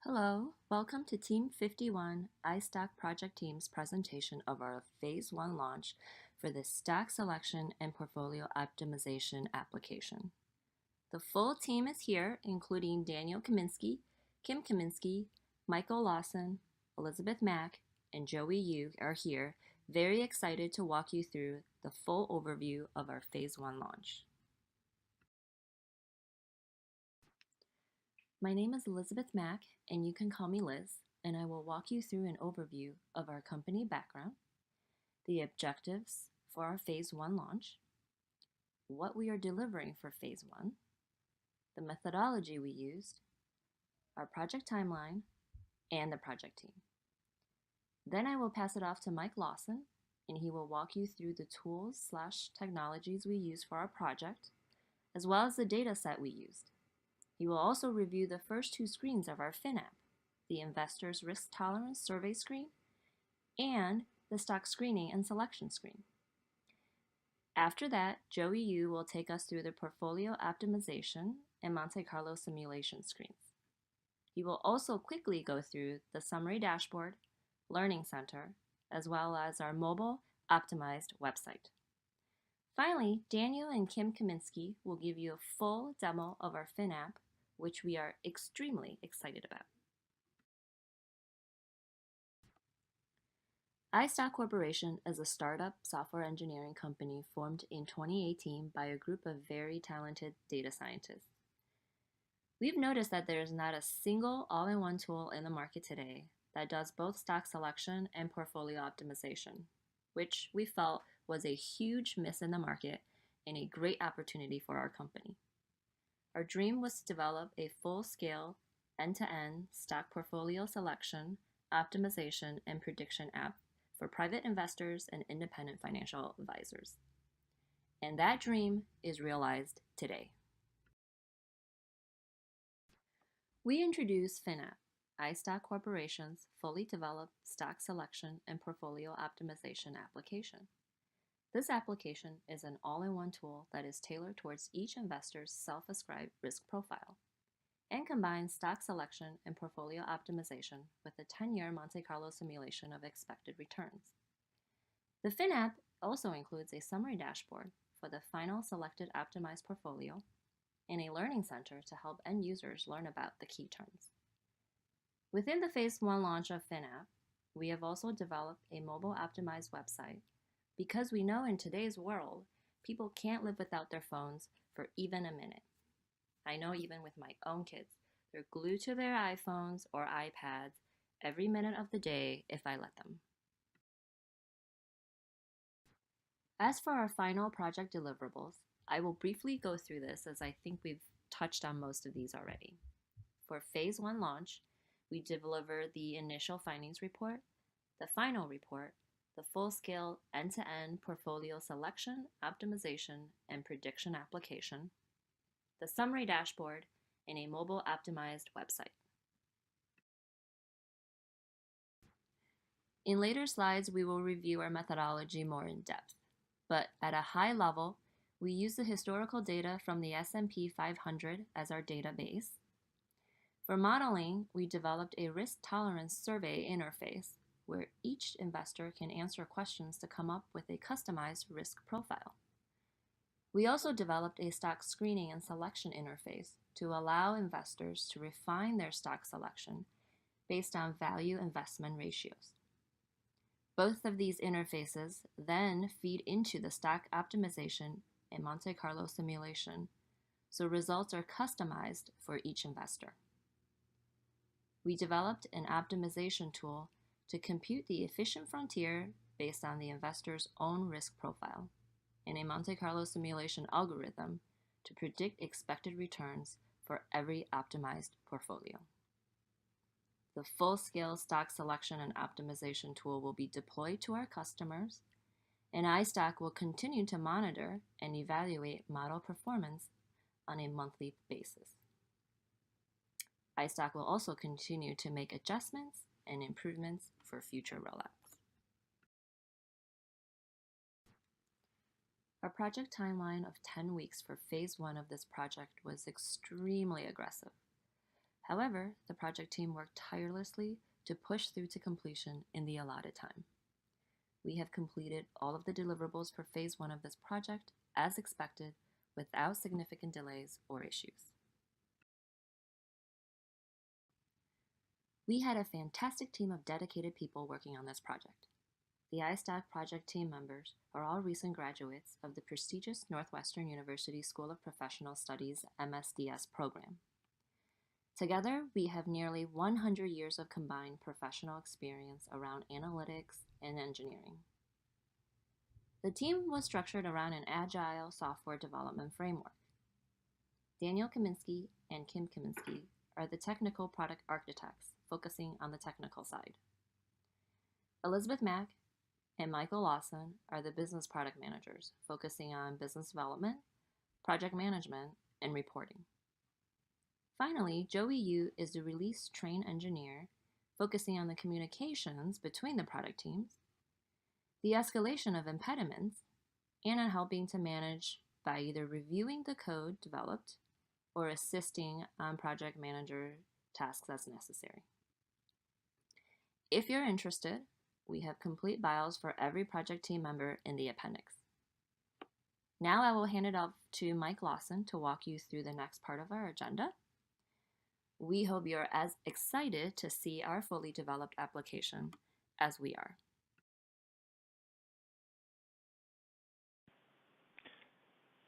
Hello, welcome to Team 51 iStack project team's presentation of our Phase 1 launch for the stack selection and portfolio optimization application. The full team is here, including Daniel Kaminsky, Kim Kaminsky, Michael Lawson, Elizabeth Mack, and Joey Yu are here, very excited to walk you through the full overview of our Phase 1 launch. My name is Elizabeth Mack, and you can call me Liz, and I will walk you through an overview of our company background, the objectives for our Phase 1 launch, what we are delivering for Phase 1, the methodology we used, our project timeline, and the project team. Then I will pass it off to Mike Lawson, and he will walk you through the tools/technologies we use for our project, as well as the data set we used. He will also review the first two screens of our FinApp, the Investor's Risk Tolerance Survey screen and the Stock Screening and Selection screen. After that, Joey Yu will take us through the Portfolio Optimization and Monte Carlo Simulation screens. He will also quickly go through the Summary Dashboard, Learning Center, as well as our mobile optimized website. Finally, Daniel and Kim Kaminsky will give you a full demo of our FinApp, which we are extremely excited about. iStack Corporation is a startup software engineering company formed in 2018 by a group of very talented data scientists. We've noticed that there is not a single all-in-one tool in the market today that does both stock selection and portfolio optimization, which we felt was a huge miss in the market and a great opportunity for our company. Our dream was to develop a full-scale, end-to-end stock portfolio selection, optimization, and prediction app for private investors and independent financial advisors. And that dream is realized today. We introduce FinApp, iStack Corporation's fully developed stock selection and portfolio optimization application. This application is an all-in-one tool that is tailored towards each investor's self-ascribed risk profile and combines stock selection and portfolio optimization with a 10-year Monte Carlo simulation of expected returns. The FinApp also includes a summary dashboard for the final selected optimized portfolio and a learning center to help end users learn about the key terms. Within the Phase 1 launch of FinApp, we have also developed a mobile optimized website because we know in today's world, people can't live without their phones for even a minute. I know even with my own kids, they're glued to their iPhones or iPads every minute of the day if I let them. As for our final project deliverables, I will briefly go through this as I think we've touched on most of these already. For Phase 1 launch, we delivered the initial findings report, the final report, the full-scale end-to-end portfolio selection, optimization, and prediction application, the summary dashboard, and a mobile optimized website. In later slides, we will review our methodology more in depth, but at a high level, we use the historical data from the S&P 500 as our database. For modeling, we developed a risk tolerance survey interface where each investor can answer questions to come up with a customized risk profile. We also developed a stock screening and selection interface to allow investors to refine their stock selection based on value investment ratios. Both of these interfaces then feed into the stock optimization and Monte Carlo simulation, so results are customized for each investor. We developed an optimization tool to compute the efficient frontier based on the investor's own risk profile, and a Monte Carlo simulation algorithm to predict expected returns for every optimized portfolio. The full-scale stock selection and optimization tool will be deployed to our customers, and iStack will continue to monitor and evaluate model performance on a monthly basis. iStack will also continue to make adjustments and improvements for future rollouts. Our project timeline of 10 weeks for Phase 1 of this project was extremely aggressive. However, the project team worked tirelessly to push through to completion in the allotted time. We have completed all of the deliverables for phase 1 of this project as expected without significant delays or issues. We had a fantastic team of dedicated people working on this project. The iStack project team members are all recent graduates of the prestigious Northwestern University School of Professional Studies MSDS program. Together, we have nearly 100 years of combined professional experience around analytics and engineering. The team was structured around an agile software development framework. Daniel Kaminsky and Kim Kaminsky are the technical product architects focusing on the technical side. Elizabeth Mack and Michael Lawson are the business product managers focusing on business development, project management, and reporting. Finally, Joey Yu is the release train engineer focusing on the communications between the product teams, the escalation of impediments, and on helping to manage by either reviewing the code developed or assisting on project manager tasks as necessary. If you're interested, we have complete bios for every project team member in the appendix. Now I will hand it off to Mike Lawson to walk you through the next part of our agenda. We hope you're as excited to see our fully developed application as we are.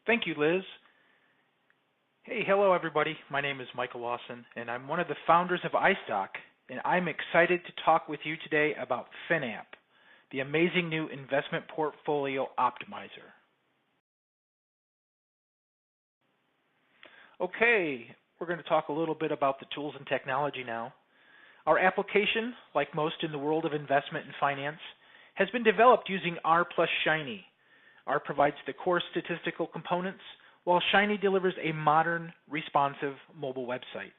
Thank you, Liz. Hey, hello everybody. My name is Michael Lawson, and I'm one of the founders of iStock, and I'm excited to talk with you today about FinApp, the amazing new investment portfolio optimizer. Okay, we're going to talk a little bit about the tools and technology now. Our application, like most in the world of investment and finance, has been developed using R plus Shiny. R provides the core statistical components, while Shiny delivers a modern, responsive mobile website.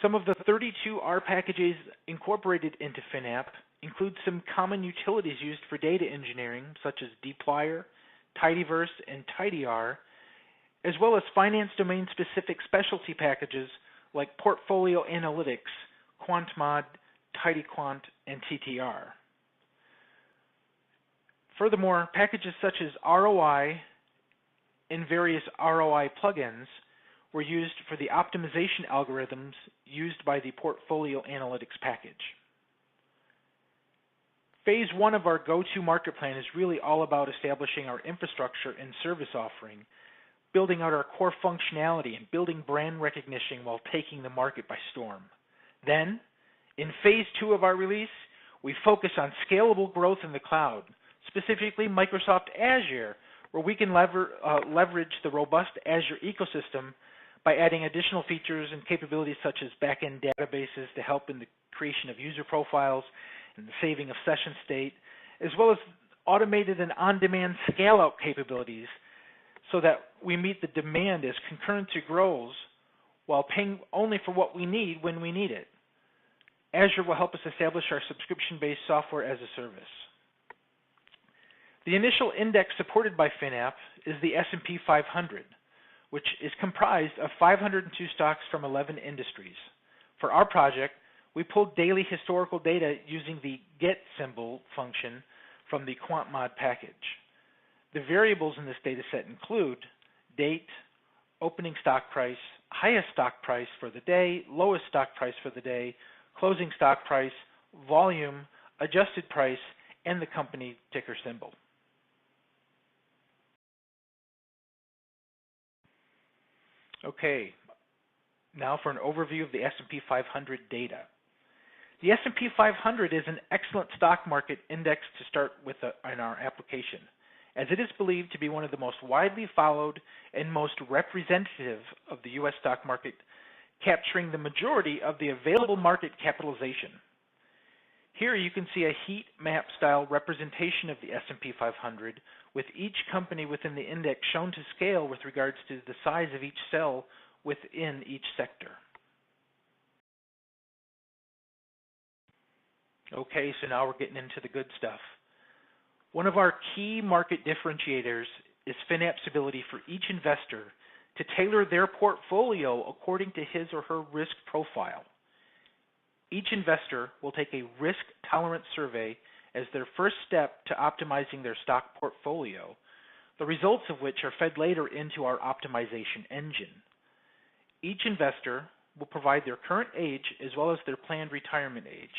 Some of the 32 R packages incorporated into FinApp include some common utilities used for data engineering, such as dplyr, tidyverse, and tidyr, as well as finance domain-specific specialty packages like Portfolio Analytics, QuantMod, tidyquant, and TTR. Furthermore, packages such as ROI and various ROI plugins were used for the optimization algorithms used by the Portfolio Analytics package. Phase 1 of our go-to-market plan is really all about establishing our infrastructure and service offering, building out our core functionality, and building brand recognition while taking the market by storm. Then, in Phase 2 of our release, we focus on scalable growth in the cloud, specifically Microsoft Azure, where we can leverage the robust Azure ecosystem by adding additional features and capabilities such as back-end databases to help in the creation of user profiles and the saving of session state, as well as automated and on-demand scale-out capabilities so that we meet the demand as concurrency grows while paying only for what we need when we need it. Azure will help us establish our subscription-based software as a service. The initial index supported by FinApp is the S&P 500, which is comprised of 502 stocks from 11 industries. For our project, we pulled daily historical data using the get symbol function from the QuantMod package. The variables in this data set include date, opening stock price, highest stock price for the day, lowest stock price for the day, closing stock price, volume, adjusted price, and the company ticker symbol. Okay, now for an overview of the S&P 500 data. The S&P 500 is an excellent stock market index to start with in our application, as it is believed to be one of the most widely followed and most representative of the U.S. stock market, capturing the majority of the available market capitalization. Here you can see a heat map style representation of the S&P 500 with each company within the index shown to scale with regards to the size of each cell within each sector. Okay, so now we're getting into the good stuff. One of our key market differentiators is FinApp's ability for each investor to tailor their portfolio according to his or her risk profile. Each investor will take a risk tolerance survey as their first step to optimizing their stock portfolio, the results of which are fed later into our optimization engine. Each investor will provide their current age as well as their planned retirement age.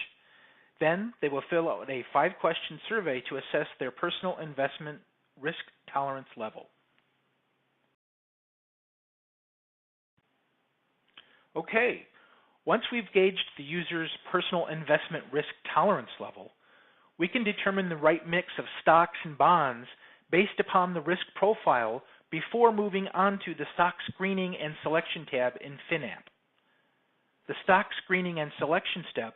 Then they will fill out a 5-question survey to assess their personal investment risk tolerance level. Okay, once we've gauged the user's personal investment risk tolerance level, we can determine the right mix of stocks and bonds based upon the risk profile before moving on to the Stock Screening and Selection tab in FinApp. The Stock Screening and Selection step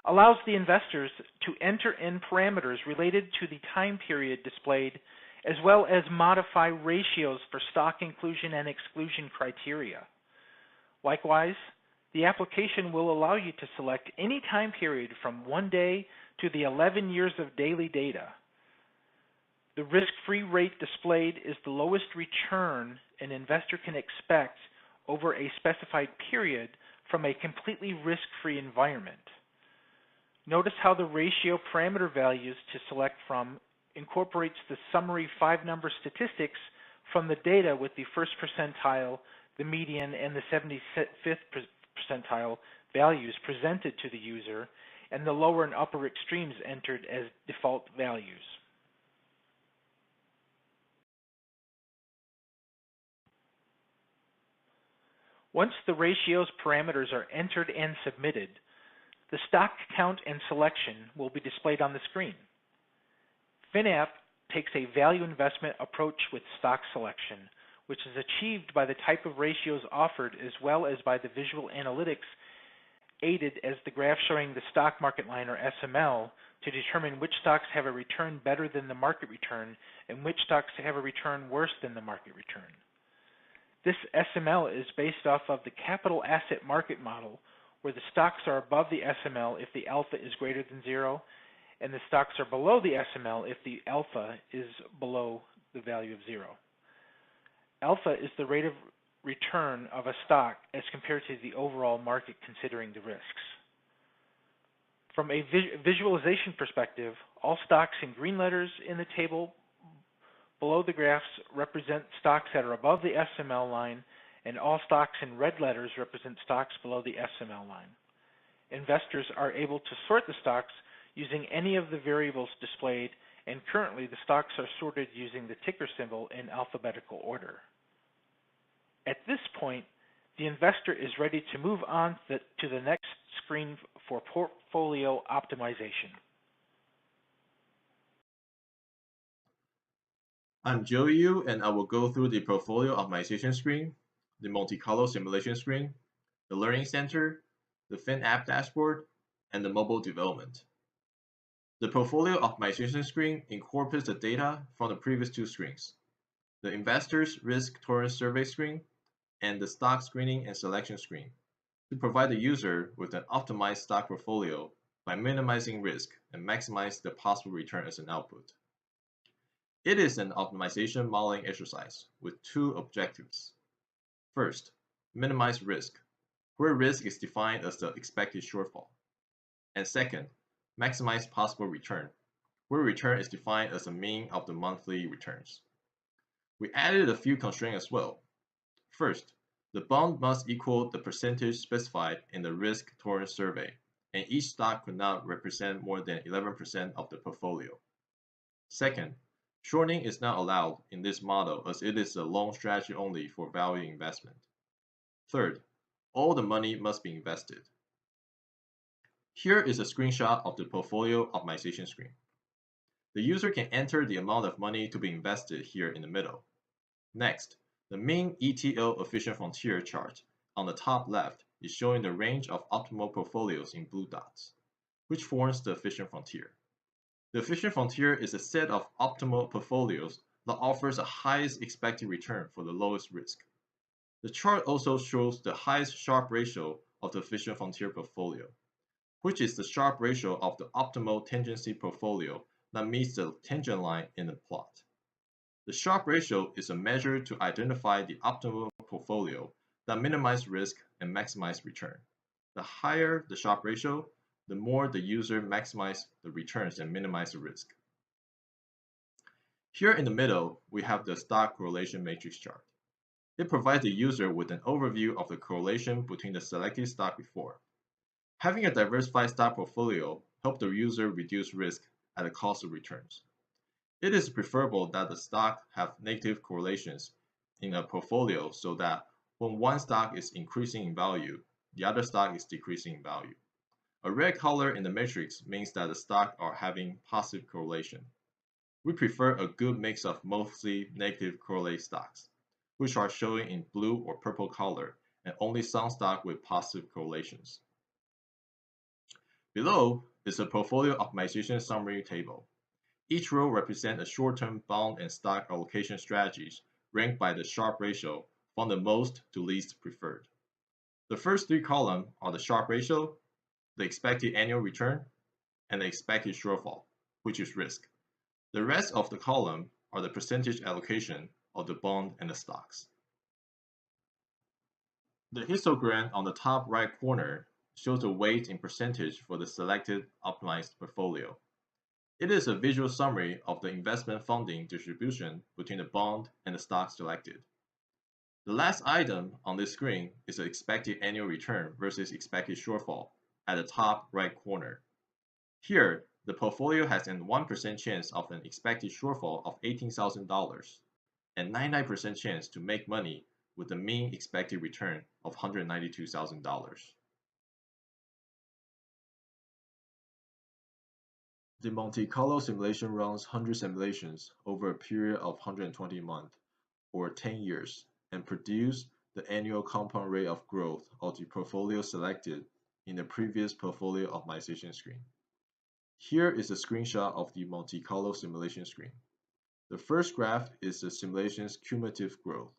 allows the investors to enter in parameters related to the time period displayed, as well as modify ratios for stock inclusion and exclusion criteria. Likewise, the application will allow you to select any time period from 1 day to the 11 years of daily data. The risk-free rate displayed is the lowest return an investor can expect over a specified period from a completely risk-free environment. Notice how the ratio parameter values to select from incorporates the summary 5-number statistics from the data with the first percentile, the median, and the 75th percentile values presented to the user, and the lower and upper extremes entered as default values. Once the ratios parameters are entered and submitted, the stock count and selection will be displayed on the screen. FinApp takes a value investment approach with stock selection, which is achieved by the type of ratios offered as well as by the visual analytics aided as the graph showing the stock market line, or SML, to determine which stocks have a return better than the market return and which stocks have a return worse than the market return. This SML is based off of the capital asset market model, where the stocks are above the SML if the alpha is greater than 0, and the stocks are below the SML if the alpha is below the value of 0. Alpha is the rate of return of a stock as compared to the overall market considering the risks. From a visualization perspective, all stocks in green letters in the table below the graphs represent stocks that are above the SML line, and all stocks in red letters represent stocks below the SML line. Investors are able to sort the stocks using any of the variables displayed, and currently the stocks are sorted using the ticker symbol in alphabetical order. At this point, the investor is ready to move on to the next screen for portfolio optimization. I'm Joe Yu, and I will go through the portfolio optimization screen, the Monte Carlo simulation screen, the Learning Center, the FinApp dashboard, and the mobile development. The portfolio optimization screen incorporates the data from the previous 2 screens, the Investors Risk Tolerance Survey screen and the Stock Screening and Selection screen, to provide the user with an optimized stock portfolio by minimizing risk and maximize the possible return as an output. It is an optimization modeling exercise with 2 objectives. First, minimize risk, where risk is defined as the expected shortfall. And second, maximize possible return, where return is defined as the mean of the monthly returns. We added a few constraints as well. First, the bond must equal the percentage specified in the risk tolerance survey, and each stock could not represent more than 11% of the portfolio. Second, shorting is not allowed in this model as it is a long strategy only for value investment. Third, all the money must be invested. Here is a screenshot of the portfolio optimization screen. The user can enter the amount of money to be invested here in the middle. Next, the mean ETL efficient frontier chart on the top left is showing the range of optimal portfolios in blue dots, which forms the efficient frontier. The efficient frontier is a set of optimal portfolios that offers the highest expected return for the lowest risk. The chart also shows the highest Sharpe ratio of the efficient frontier portfolio, which is the Sharpe ratio of the optimal tangency portfolio that meets the tangent line in the plot. The Sharpe ratio is a measure to identify the optimal portfolio that minimizes risk and maximizes return. The higher the Sharpe ratio, the more the user maximizes the returns and minimizes the risk. Here in the middle, we have the stock correlation matrix chart. It provides the user with an overview of the correlation between the selected stock before. Having a diversified stock portfolio helps the user reduce risk at the cost of returns. It is preferable that the stock have negative correlations in a portfolio so that when one stock is increasing in value, the other stock is decreasing in value. A red color in the matrix means that the stocks are having positive correlation. We prefer a good mix of mostly negative correlated stocks, which are showing in blue or purple color, and only some stocks with positive correlations. Below is a portfolio optimization summary table. Each row represents a short-term bond and stock allocation strategies ranked by the Sharpe ratio from the most to least preferred. The first three columns are the Sharpe ratio, the expected annual return, and the expected shortfall, which is risk. The rest of the column are the percentage allocation of the bond and the stocks. The histogram on the top right corner shows the weight in percentage for the selected optimized portfolio. It is a visual summary of the investment funding distribution between the bond and the stock selected. The last item on this screen is the expected annual return versus expected shortfall at the top right corner. Here, the portfolio has a 1% chance of an expected shortfall of $18,000 and 99% chance to make money with a mean expected return of $192,000. The Monte Carlo simulation runs 100 simulations over a period of 120 months, or 10 years, and produces the annual compound rate of growth of the portfolio selected in the previous portfolio optimization screen. Here is a screenshot of the Monte Carlo simulation screen. The first graph is the simulation's cumulative growth.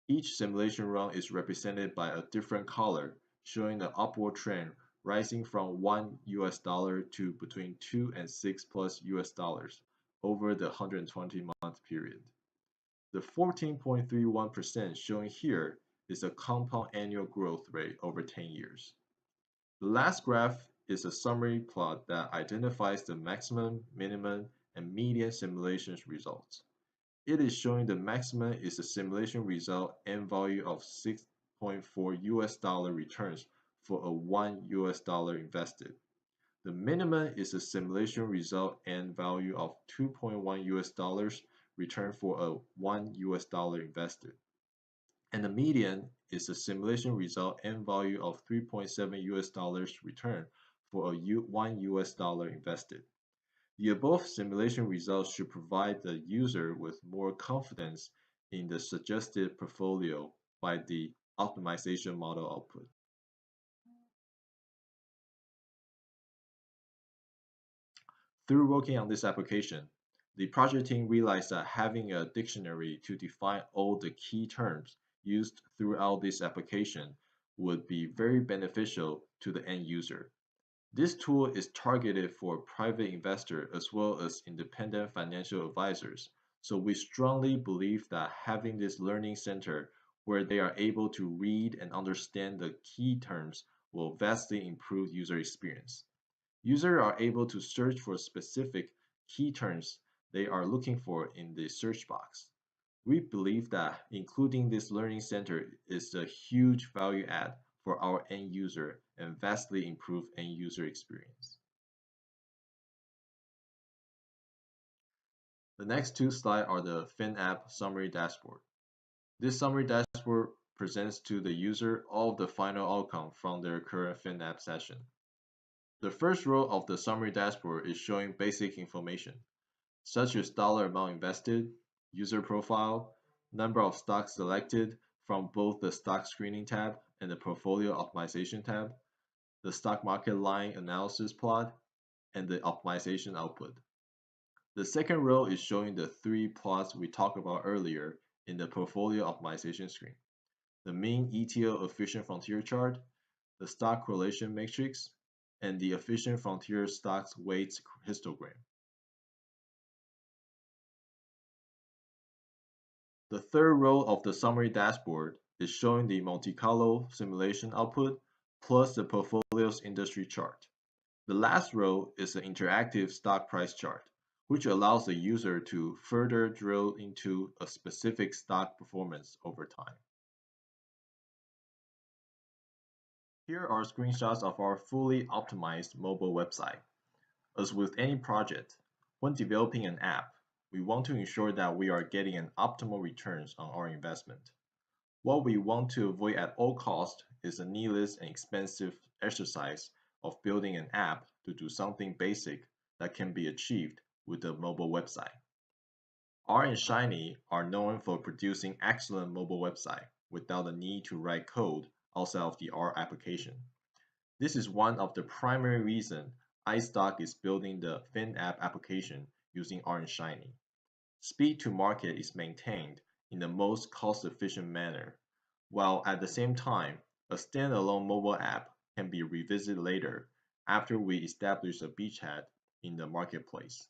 Each simulation run is represented by a different color, showing the upward trend rising from $1 to between 2 and 6 plus US dollars over the 120-month period. The 14.31% shown here is a compound annual growth rate over 10 years. The last graph is a summary plot that identifies the maximum, minimum, and median simulations results. It is showing the maximum is the simulation result end value of 6.4 US dollar returns for a $1 invested. The minimum is the simulation result end value of 2.1 US dollars return for a $1 invested. And the median is the simulation result end value of 3.7 US dollars return for a $1 invested. The above simulation results should provide the user with more confidence in the suggested portfolio by the optimization model output. Through working on this application, the project team realized that having a dictionary to define all the key terms used throughout this application would be very beneficial to the end user. This tool is targeted for private investors as well as independent financial advisors, so we strongly believe that having this learning center where they are able to read and understand the key terms will vastly improve user experience. Users are able to search for specific key terms they are looking for in the search box. We believe that including this learning center is a huge value add for our end user and vastly improve end user experience. The next two slides are the FinApp summary dashboard. This summary dashboard presents to the user all of the final outcome from their current FinApp session. The first row of the summary dashboard is showing basic information, such as dollar amount invested, user profile, number of stocks selected from both the stock screening tab and the portfolio optimization tab, the stock market line analysis plot, and the optimization output. The second row is showing the three plots we talked about earlier in the portfolio optimization screen: the mean ETL efficient frontier chart, the stock correlation matrix, and the efficient frontier stocks weights histogram. The third row of the summary dashboard is showing the Monte Carlo simulation output plus the portfolio's industry chart. The last row is an interactive stock price chart, which allows the user to further drill into a specific stock performance over time. Here are screenshots of our fully optimized mobile website. As with any project, when developing an app, we want to ensure that we are getting an optimal returns on our investment. What we want to avoid at all costs is a needless and expensive exercise of building an app to do something basic that can be achieved with a mobile website. R and Shiny are known for producing excellent mobile website without the need to write code outside of the R application. This is one of the primary reasons iStock is building the FinApp application using R and Shiny. Speed to market is maintained in the most cost-efficient manner, while at the same time, a standalone mobile app can be revisited later after we establish a beachhead in the marketplace.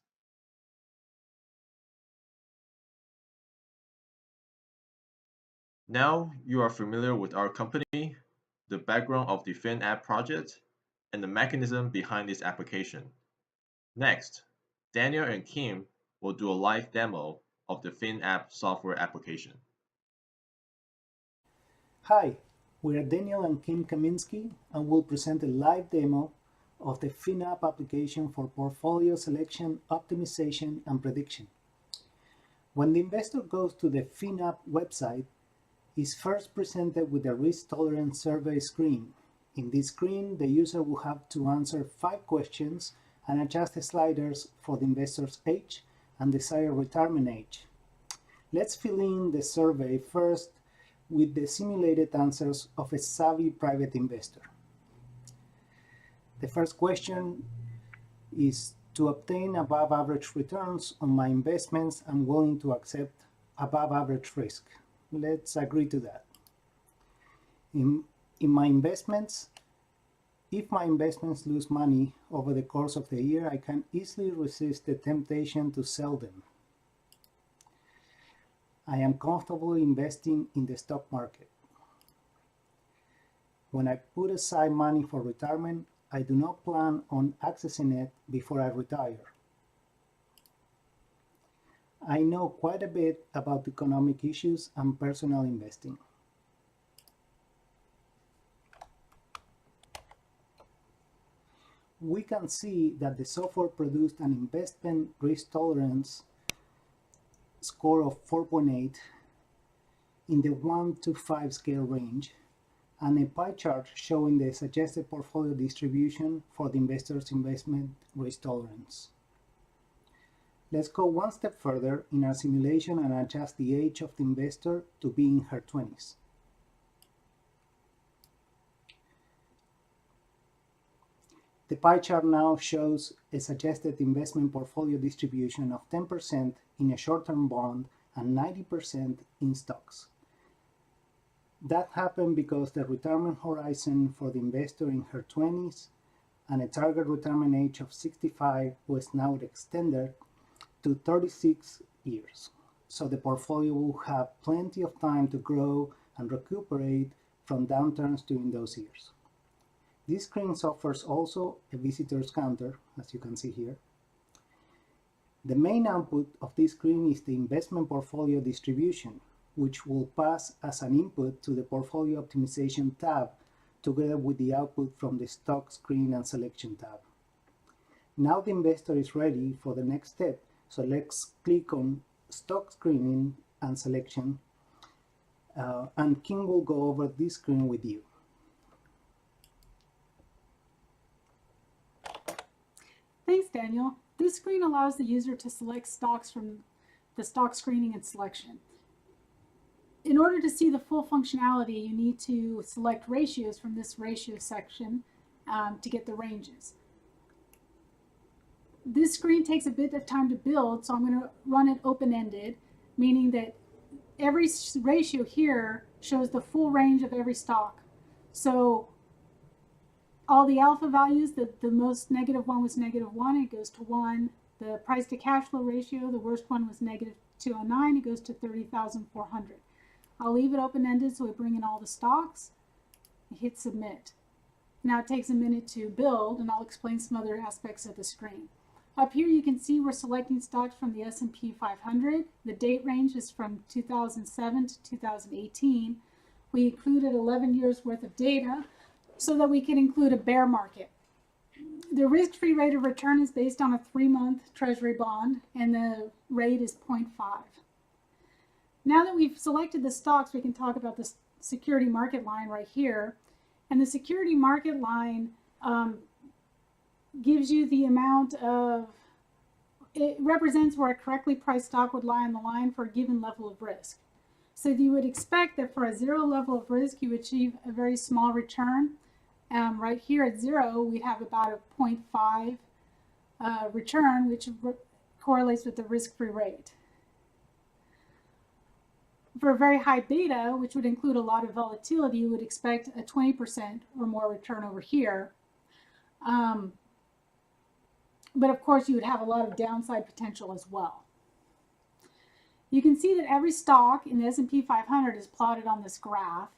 Now you are familiar with our company, the background of the FinApp project, and the mechanism behind this application. Next, Daniel and Kim will do a live demo of the FinApp software application. Hi, we are Daniel and Kim Kaminsky and will present a live demo of the FinApp application for portfolio selection, optimization, and prediction. When the investor goes to the FinApp website, is first presented with a risk tolerance survey screen. In this screen, the user will have to answer 5 questions and adjust the sliders for the investor's age and desired retirement age. Let's fill in the survey first with the simulated answers of a savvy private investor. The first question is, to obtain above average returns on my investments, I'm willing to accept above average risk. Let's agree to that. In my investments, if my investments lose money over the course of the year, I can easily resist the temptation to sell them. I am comfortable investing in the stock market. When I put aside money for retirement, I do not plan on accessing it before I retire. I know quite a bit about economic issues and personal investing. We can see that the software produced an investment risk tolerance score of 4.8 in the 1 to 5 scale range, and a pie chart showing the suggested portfolio distribution for the investor's investment risk tolerance. Let's go one step further in our simulation and adjust the age of the investor to be in her 20s. The pie chart now shows a suggested investment portfolio distribution of 10% in a short-term bond and 90% in stocks. That happened because the retirement horizon for the investor in her 20s and a target retirement age of 65 was now extended to 36 years. So the portfolio will have plenty of time to grow and recuperate from downturns during those years. This screen offers also a visitor's counter, as you can see here. The main output of this screen is the investment portfolio distribution, which will pass as an input to the portfolio optimization tab, together with the output from the stock screen and selection tab. Now the investor is ready for the next step, so let's click on stock screening and selection, and Kim will go over this screen with you. Thanks, Daniel. This screen allows the user to select stocks from the stock screening and selection. In order to see the full functionality, you need to select ratios from this ratio section to get the ranges. This screen takes a bit of time to build, so I'm going to run it open-ended, meaning that every ratio here shows the full range of every stock. So all the alpha values, the most negative one was -1, it goes to 1. The price to cash flow ratio, the worst one was 209, it goes to 30,400. I'll leave it open-ended so we bring in all the stocks. Hit submit. Now it takes a minute to build, and I'll explain some other aspects of the screen. Up here you can see we're selecting stocks from the S&P 500. The date range is from 2007 to 2018. We included 11 years worth of data so that we can include a bear market. The risk-free rate of return is based on a 3-month Treasury bond, and the rate is 0.5. Now that we've selected the stocks, we can talk about the security market line right here. And the security market line gives you the amount of, it represents where a correctly priced stock would lie on the line for a given level of risk. So you would expect that for a 0 level of risk, you achieve a very small return. Right here at 0, we'd have about a 0.5 return, which correlates with the risk-free rate. For a very high beta, which would include a lot of volatility, you would expect a 20% or more return over here. But of course, you would have a lot of downside potential as well. You can see that every stock in the S&P 500 is plotted on this graph.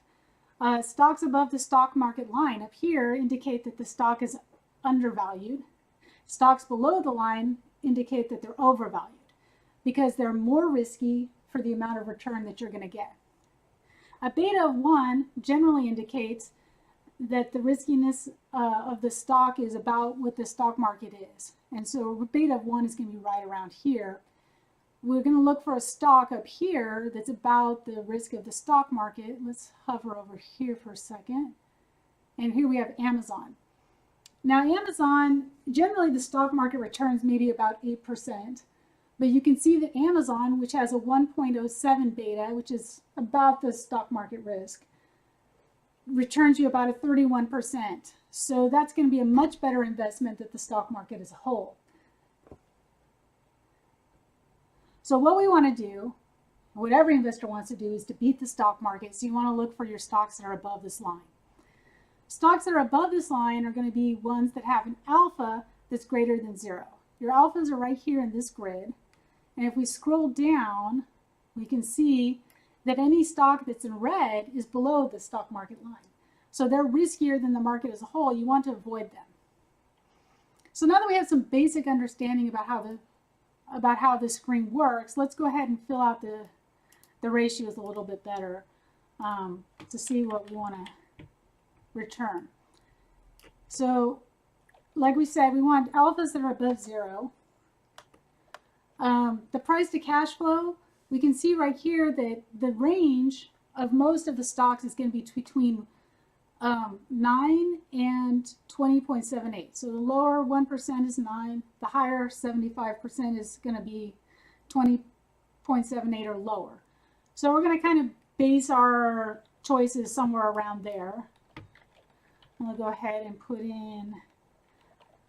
Stocks above the stock market line up here indicate that the stock is undervalued. Stocks below the line indicate that they're overvalued because they're more risky for the amount of return that you're going to get. A beta of 1 generally indicates that the riskiness of the stock is about what the stock market is. And so a beta of 1 is going to be right around here. We're going to look for a stock up here that's about the risk of the stock market. Let's hover over here for a second. And here we have Amazon. Now Amazon, generally the stock market returns maybe about 8%. But you can see that Amazon, which has a 1.07 beta, which is about the stock market risk, returns you about a 31%. So that's going to be a much better investment than the stock market as a whole. So what we want to do, what every investor wants to do, is to beat the stock market. So you want to look for your stocks that are above this line. Stocks that are above this line are going to be ones that have an alpha that's greater than 0. Your alphas are right here in this grid. And if we scroll down, we can see that any stock that's in red is below the stock market line. So they're riskier than the market as a whole. You want to avoid them. So now that we have some basic understanding about how the screen works, let's go ahead and fill out the ratios a little bit better to see what we want to return. So like we said, we want alphas that are above 0. The price to cash flow, we can see right here that the range of most of the stocks is going to be between 9 and 20.78. So the lower 1% is 9, the higher 75% is going to be 20.78 or lower. So we're going to kind of base our choices somewhere around there. I'll go ahead and put in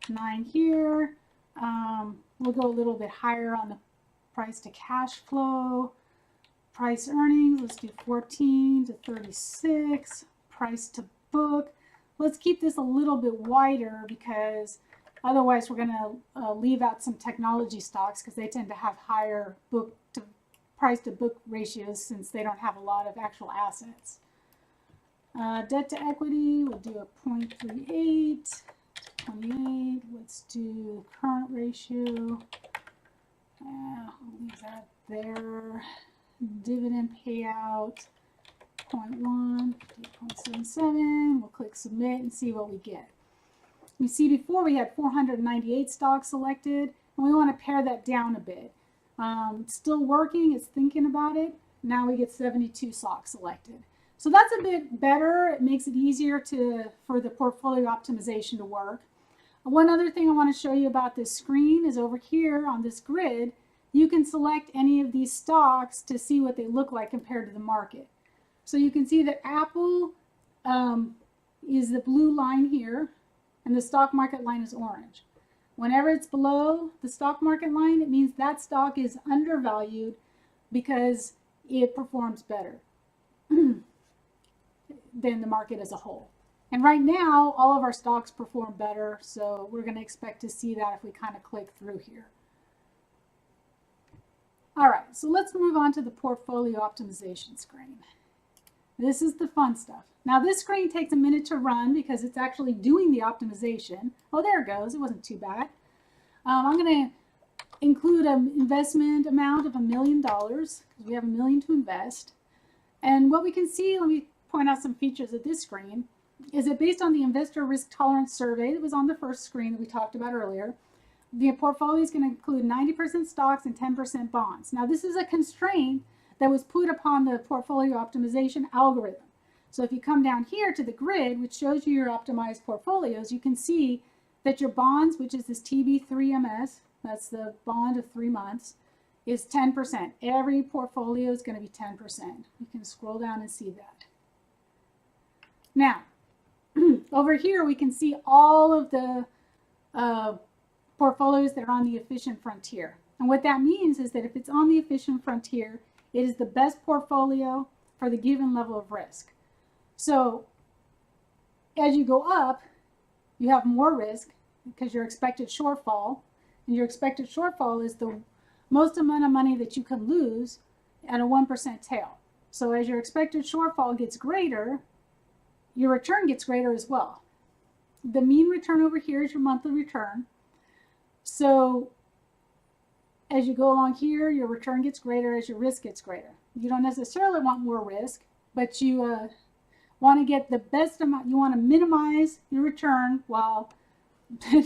9 here. We'll go a little bit higher on the price to cash flow. Price earnings, let's do 14 to 36. Price to book. Let's keep this a little bit wider because otherwise we're going to leave out some technology stocks because they tend to have higher price to book ratios since they don't have a lot of actual assets. Debt to equity, we'll do a 0.38. 28. Let's do current ratio. We'll leave that there. Dividend payout 0.1, 0.77. We'll click submit and see what we get. You see before we had 498 stocks selected, and we want to pare that down a bit. It's still working, it's thinking about it. Now we get 72 stocks selected. So that's a bit better. It makes it easier for the portfolio optimization to work. One other thing I want to show you about this screen is over here on this grid, you can select any of these stocks to see what they look like compared to the market. So you can see that Apple is the blue line here, and the stock market line is orange. Whenever it's below the stock market line, it means that stock is undervalued because it performs better than the market as a whole. And right now, all of our stocks perform better, so we're going to expect to see that if we kind of click through here. All right, so let's move on to the portfolio optimization screen. This is the fun stuff. Now this screen takes a minute to run because it's actually doing the optimization. Oh, there it goes. It wasn't too bad. I'm going to include an investment amount of $1 million because we have $1 million to invest. And what we can see, let me point out some features of this screen, is that based on the investor risk tolerance survey that was on the first screen that we talked about earlier, the portfolio is going to include 90% stocks and 10% bonds. Now this is a constraint that was put upon the portfolio optimization algorithm. So if you come down here to the grid, which shows you your optimized portfolios, you can see that your bonds, which is this TB3MS, that's the bond of 3 months, is 10%. Every portfolio is going to be 10%. You can scroll down and see that. Now, over here we can see all of the portfolios that are on the efficient frontier. And what that means is that if it's on the efficient frontier, it is the best portfolio for the given level of risk. So as you go up, you have more risk because your expected shortfall, and your expected shortfall is the most amount of money that you can lose at a 1% tail. So as your expected shortfall gets greater, your return gets greater as well. The mean return over here is your monthly return. So as you go along here, your return gets greater as your risk gets greater. You don't necessarily want more risk, but you want to get the best amount. You want to minimize your return while,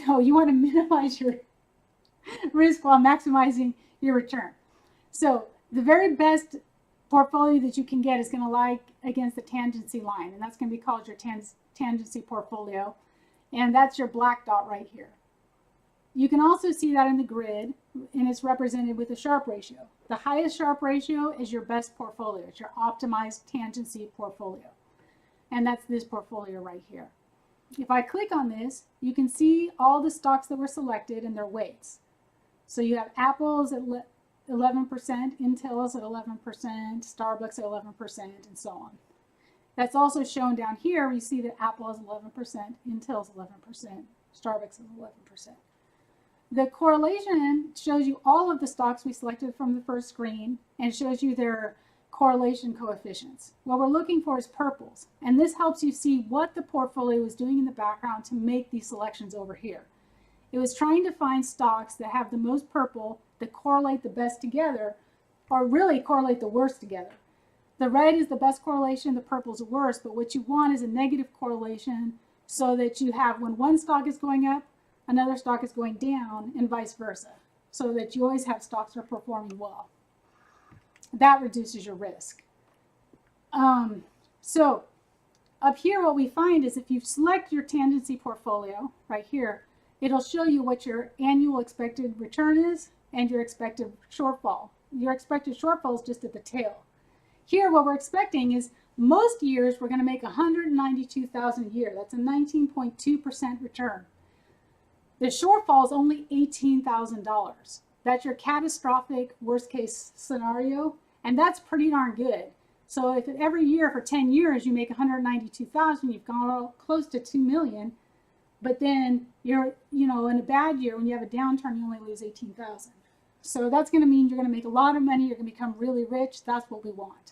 no, you want to minimize your risk while maximizing your return. So the very best portfolio that you can get is going to lie against the tangency line, and that's going to be called your tangency portfolio, and that's your black dot right here. You can also see that in the grid, and it's represented with a Sharpe ratio. The highest Sharpe ratio is your best portfolio. It's your optimized tangency portfolio, and that's this portfolio right here. If I click on this, you can see all the stocks that were selected and their weights. So you have Apple's at 11%, Intel's at 11%, Starbucks at 11%, and so on. That's also shown down here. We see that Apple is 11%, Intel's 11%, Starbucks is 11%. The correlation shows you all of the stocks we selected from the first screen and shows you their correlation coefficients. What we're looking for is purples, and this helps you see what the portfolio is doing in the background to make these selections over here. It was trying to find stocks that have the most purple, that correlate the best together, or really correlate the worst together. The red is the best correlation, the purple is the worst, but what you want is a negative correlation so that you have, when one stock is going up, another stock is going down, and vice versa, so that you always have stocks that are performing well. That reduces your risk. So up here, what we find is if you select your tangency portfolio right here, it'll show you what your annual expected return is and your expected shortfall. Your expected shortfall is just at the tail. Here, what we're expecting is most years we're going to make $192,000 a year. That's a 19.2% return. The shortfall is only $18,000. That's your catastrophic worst case scenario, and that's pretty darn good. So if every year for 10 years you make $192,000, you've gone close to $2 million. But then you're, in a bad year, when you have a downturn, you only lose $18,000. So that's going to mean you're going to make a lot of money. You're going to become really rich. That's what we want.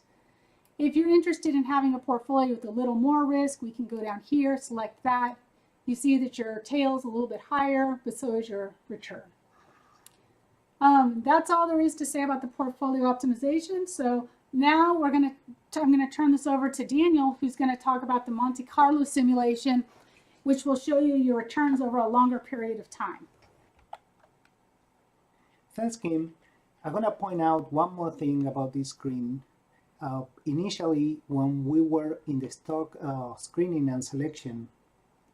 If you're interested in having a portfolio with a little more risk, we can go down here, select that. You see that your tail is a little bit higher, but so is your return. That's all there is to say about the portfolio optimization. So now I'm going to turn this over to Daniel, who's going to talk about the Monte Carlo simulation, which will show you your returns over a longer period of time. Thanks, Kim. I'm going to point out one more thing about this screen. Initially, when we were in the stock screening and selection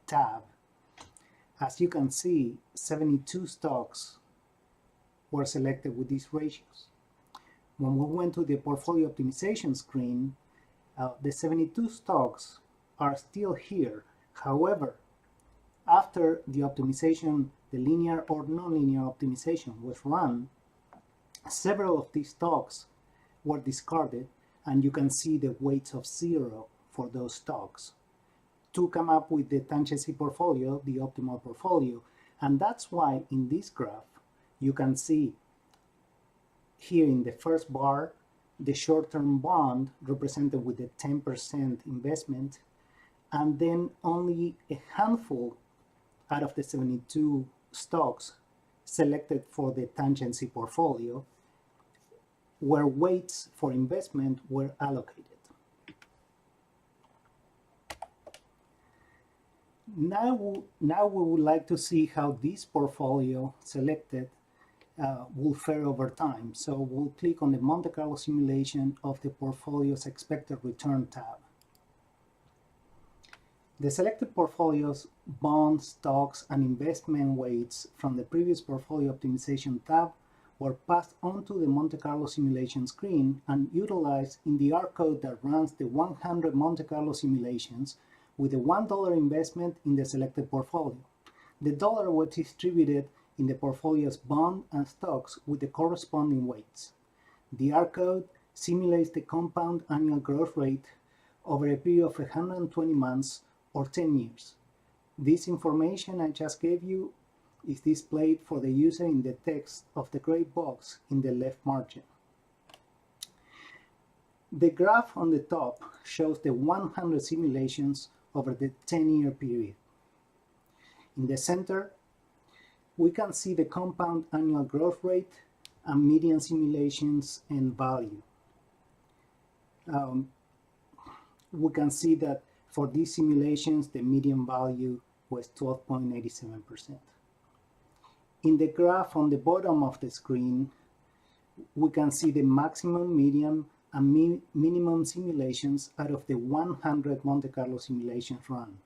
tab, as you can see, 72 stocks were selected with these ratios. When we went to the portfolio optimization screen, the 72 stocks are still here. However, after the optimization, the linear or nonlinear optimization was run, several of these stocks were discarded, and you can see the weights of 0 for those stocks to come up with the tangency portfolio, the optimal portfolio. And that's why in this graph, you can see here in the first bar, the short-term bond represented with the 10% investment, and then only a handful out of the 72 stocks selected for the tangency portfolio where weights for investment were allocated. Now we would like to see how this portfolio selected will fare over time. So we'll click on the Monte Carlo simulation of the portfolio's expected return tab. The selected portfolio's bonds, stocks, and investment weights from the previous portfolio optimization tab were passed onto the Monte Carlo simulation screen and utilized in the R code that runs the 100 Monte Carlo simulations with a $1 investment in the selected portfolio. The dollar was distributed in the portfolio's bond and stocks with the corresponding weights. The R code simulates the compound annual growth rate over a period of 120 months or 10 years. This information I just gave you is displayed for the user in the text of the gray box in the left margin. The graph on the top shows the 100 simulations over the 10-year period. In the center, we can see the compound annual growth rate and median simulations and value. We can see that for these simulations, the median value was 12.87%. In the graph on the bottom of the screen, we can see the maximum, median, and minimum simulations out of the 100 Monte Carlo simulations run.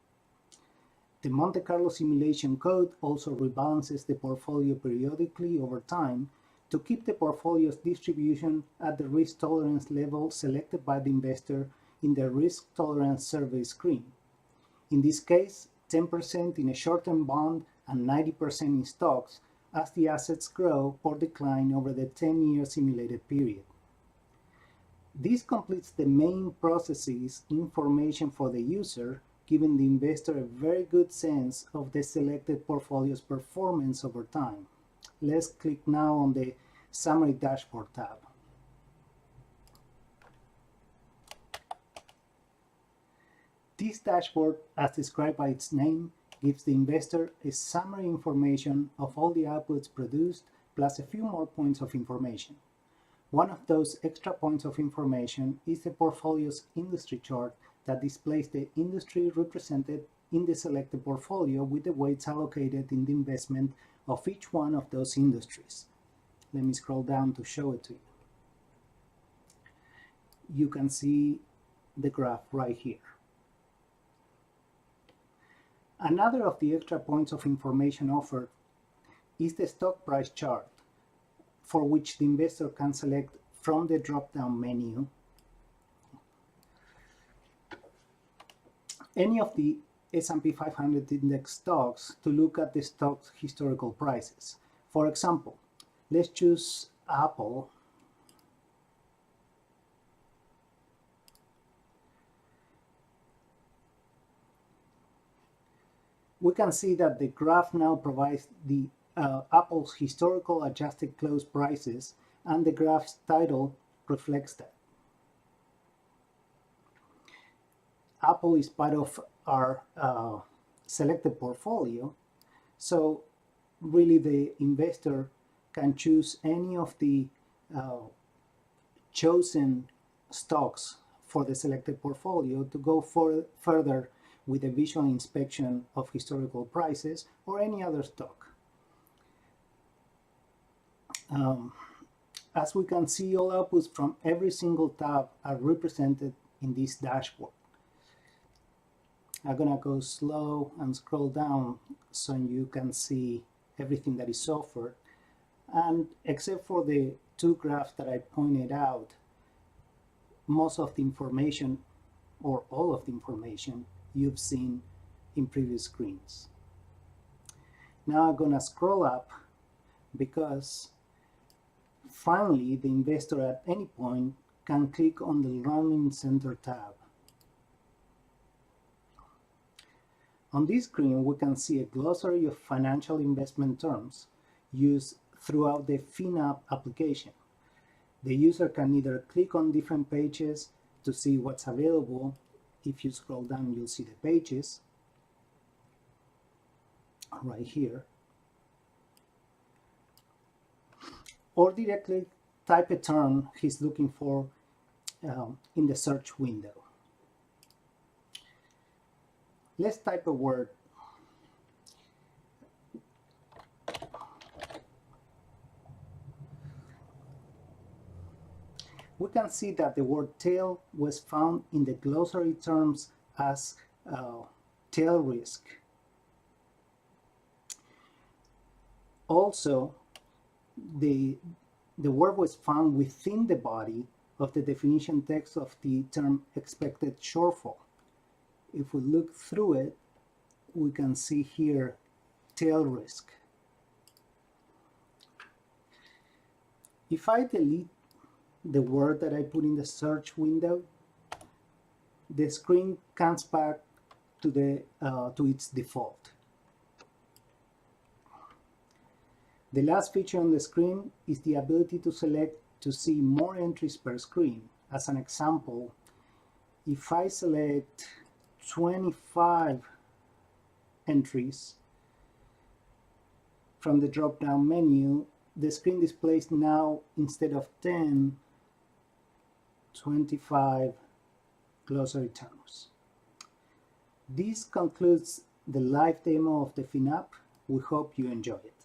The Monte Carlo simulation code also rebalances the portfolio periodically over time to keep the portfolio's distribution at the risk tolerance level selected by the investor in the risk tolerance survey screen. In this case, 10% in a short-term bond and 90% in stocks as the assets grow or decline over the 10-year simulated period. This completes the main processes information for the user, giving the investor a very good sense of the selected portfolio's performance over time. Let's click now on the Summary Dashboard tab. This dashboard, as described by its name, gives the investor a summary information of all the outputs produced, plus a few more points of information. One of those extra points of information is the portfolio's industry chart that displays the industry represented in the selected portfolio with the weights allocated in the investment of each one of those industries. Let me scroll down to show it to you. You can see the graph right here. Another of the extra points of information offered is the stock price chart, for which the investor can select from the drop-down menu any of the S&P 500 index stocks to look at the stock's historical prices. For example, let's choose Apple. We can see that the graph now provides the Apple's historical adjusted close prices, and the graph's title reflects that. Apple is part of our selected portfolio, so really the investor can choose any of the chosen stocks for the selected portfolio to go further with a visual inspection of historical prices or any other stock. As we can see, all outputs from every single tab are represented in this dashboard. I'm gonna go slow and scroll down so you can see everything that is offered. And except for the two graphs that I pointed out, most of the information, or all of the information, you've seen in previous screens. Now I'm gonna scroll up because finally the investor at any point can click on the Learning Center tab. On this screen, we can see a glossary of financial investment terms used throughout the FinApp application. The user can either click on different pages to see what's available. If you scroll down, you'll see the pages right here. Or directly type a term he's looking for in the search window. Let's type a word. We can see that the word tail was found in the glossary terms as tail risk. Also, the word was found within the body of the definition text of the term expected shortfall. If we look through it, we can see here tail risk. If I delete the word that I put in the search window, the screen comes back to its default. The last feature on the screen is the ability to select to see more entries per screen. As an example, if I select 25 entries from the drop-down menu, the screen displays now, instead of 10, 25 glossary terms. This concludes the live demo of the FinApp. We hope you enjoy it.